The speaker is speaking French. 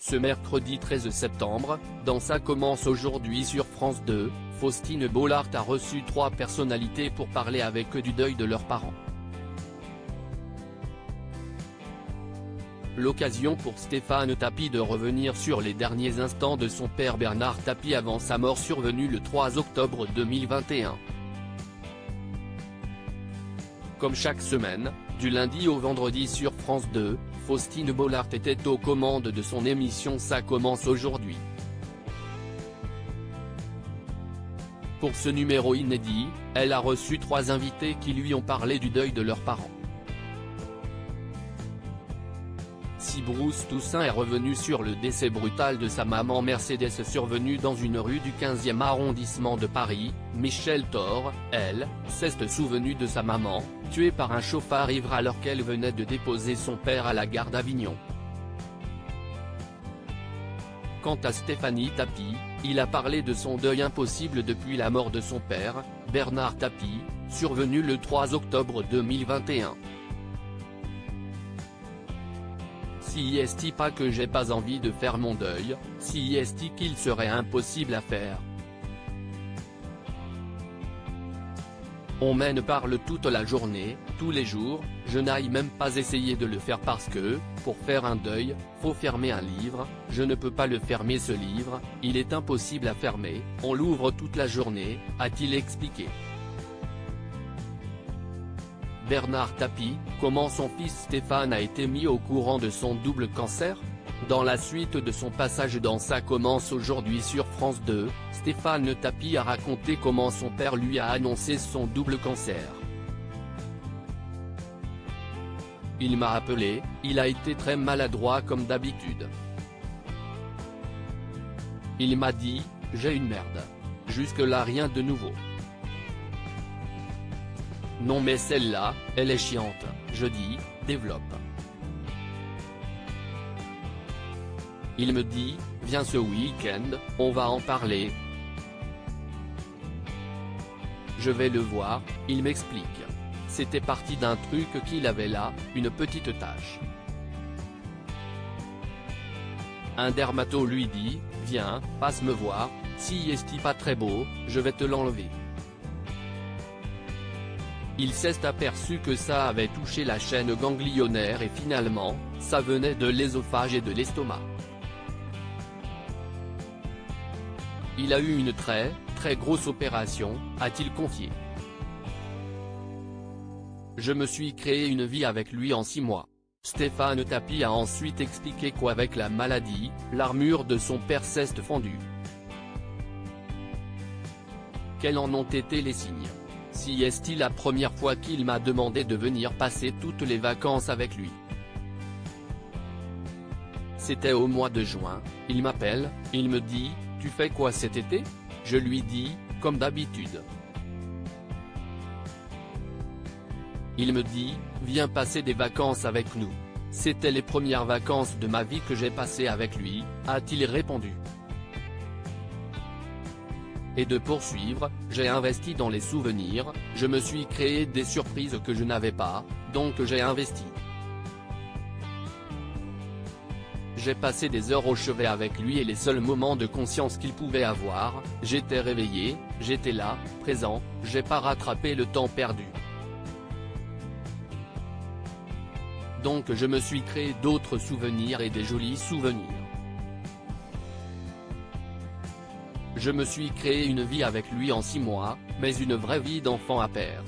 Ce mercredi 13 septembre, dans Ça commence aujourd'hui sur France 2, Faustine Bollard a reçu 3 personnalités pour parler avec eux du deuil de leurs parents. L'occasion pour Stéphane Tapie de revenir sur les derniers instants de son père Bernard Tapie avant sa mort survenue le 3 octobre 2021. Comme chaque semaine, du lundi au vendredi sur France 2, Faustine Bollard était aux commandes de son émission Ça commence aujourd'hui. Pour ce numéro inédit, elle a reçu 3 invités qui lui ont parlé du deuil de leurs parents. Si Bruce Toussaint est revenu sur le décès brutal de sa maman Mercedes survenu dans une rue du 15e arrondissement de Paris, Michel Thor, elle, s'est souvenue de sa maman, tuée par un chauffard ivre alors qu'elle venait de déposer son père à la gare d'Avignon. Quant à Stéphane Tapie, il a parlé de son deuil impossible depuis la mort de son père, Bernard Tapie, survenu le 3 octobre 2021. Si est-il pas que j'ai pas envie de faire mon deuil, si est-il qu'il serait impossible à faire. On m'en parle toute la journée, tous les jours, je n'aille même pas essayer de le faire parce que, pour faire un deuil, faut fermer un livre, je ne peux pas le fermer ce livre, il est impossible à fermer, on l'ouvre toute la journée, a-t-il expliqué. Bernard Tapie, comment son fils Stéphane a été mis au courant de son double cancer? Dans la suite de son passage dans Ça commence aujourd'hui sur France 2, Stéphane Tapie a raconté comment son père lui a annoncé son double cancer. Il m'a appelé, il a été très maladroit comme d'habitude. Il m'a dit, j'ai une merde. Jusque-là rien de nouveau. Non mais celle-là, elle est chiante, je dis, développe. Il me dit, viens ce week-end, on va en parler. Je vais le voir, il m'explique. C'était parti d'un truc qu'il avait là, une petite tache. Un dermato lui dit, viens, passe me voir, si est-il pas très beau, je vais te l'enlever. Il s'est aperçu que ça avait touché la chaîne ganglionnaire et finalement, ça venait de l'ésophage et de l'estomac. Il a eu une très grosse opération, a-t-il confié. Je me suis créé une vie avec lui en 6 mois. Stéphane Tapie a ensuite expliqué qu'avec la maladie, l'armure de son père s'est fendue. Quels en ont été les signes? Si est-il la première fois qu'il m'a demandé de venir passer toutes les vacances avec lui. C'était au mois de juin, il m'appelle, il me dit, tu fais quoi cet été? Je lui dis, comme d'habitude. Il me dit, viens passer des vacances avec nous. C'était les premières vacances de ma vie que j'ai passées avec lui, a-t-il répondu. Et de poursuivre, j'ai investi dans les souvenirs, je me suis créé des surprises que je n'avais pas, donc j'ai investi. J'ai passé des heures au chevet avec lui et les seuls moments de conscience qu'il pouvait avoir, j'étais réveillé, j'étais là, présent, j'ai pas rattrapé le temps perdu. Donc je me suis créé d'autres souvenirs et des jolis souvenirs. Je me suis créé une vie avec lui en 6 mois, mais une vraie vie d'enfant à père.